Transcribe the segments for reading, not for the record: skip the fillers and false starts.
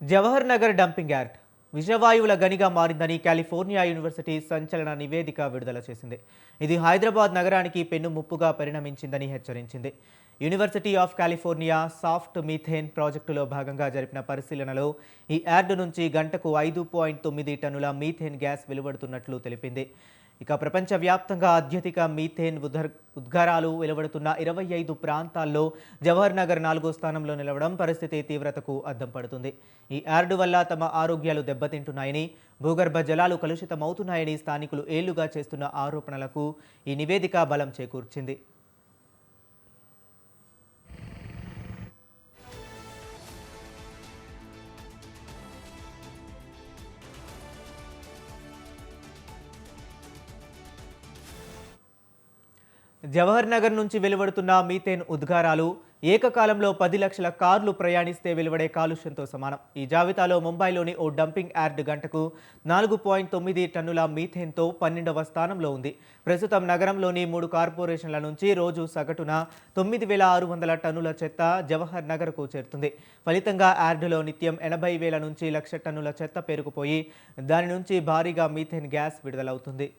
Jawahar Nagar dumping yard విషవాయువుల గనిగా మారిందని California university సంచలన నివేదిక విడుదల చేసింది. ఇది హైదరాబాద్ నగరానికి పెను ముప్పుగా పరిణమించిందని హెచ్చరించింది. University of California soft methane ప్రాజెక్టులో భాగంగా జరిపిన పరిశీలనలో ఈ యార్డ్ నుంచి గంటకు 5.9 టన్నుల మీథేన్ గ్యాస్ వెలువడుతున్నట్లు తెలిపింది. ఇక ప్రపంచవ్యాప్తంగా అత్యధిక మీథేన్ ఉద్గారాలు వెలువడుతున్న 25 ప్రాంతాల్లో జవహర్ నగర్ 4వ స్థానంలో నిలవడం పరిస్థితి తీవ్రతకు అద్దం పడుతుంది. ఈ యార్డు వల్ల తమ ఆరోగ్యాలు దెబ్బతింటున్నాయని, భూగర్భ జలాలు కలుషితమవుతున్నాయని స్థానికులు ఏళ్లుగా చేస్తున్న ఆరోపణలకు ఈ నివేదిక బలం చేకూర్చింది. జవహర్ నగర్ నుంచి వెలువడుతున్న మీథేన్ ఉద్గారాలు ఏకకాలంలో 10 లక్షల కార్లు ప్రయాణిస్తే వెలువడే కాలుష్యంతో సమానం. ఈ జాబితాలో ముంబైలోని ఓ డంపింగ్ యార్డ్ గంటకు 4.9 టన్నుల మీథేన్తో 12వ స్థానంలో ఉంది. ప్రస్తుతం నగరంలోని 3 కార్పొరేషన్ల నుంచి రోజు సగటున 9,600 టన్నుల చెత్త జవహర్ నగర్కు చేరుతుంది. ఫలితంగా యార్డులో నిత్యం 80,000 నుంచి 1,00,000 టన్నుల చెత్త పేరుకుపోయి దాని నుంచి భారీగా మీథేన్ గ్యాస్ విడుదలవుతుంది.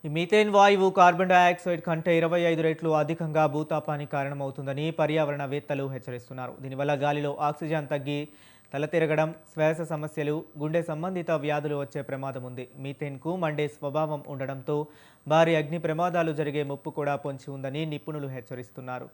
ఈ మీథేన్ వాయువు కార్బన్ డయాక్సైడ్ కంటే 25 రెట్లు అధికంగా భూతాపానికి కారణమవుతుందని పర్యావరణవేత్తలు హెచ్చరిస్తున్నారు. దీనివల్ల గాలిలో ఆక్సిజన్ తగ్గి తల తిరగడం, శ్వాస సమస్యలు, గుండె సంబంధిత వ్యాధులు వచ్చే ప్రమాదం ఉంది. మీథేన్కు మండే స్వభావం ఉండడంతో భారీ అగ్ని ప్రమాదాలు జరిగే ముప్పు కూడా పొంచి ఉందని నిపుణులు హెచ్చరిస్తున్నారు.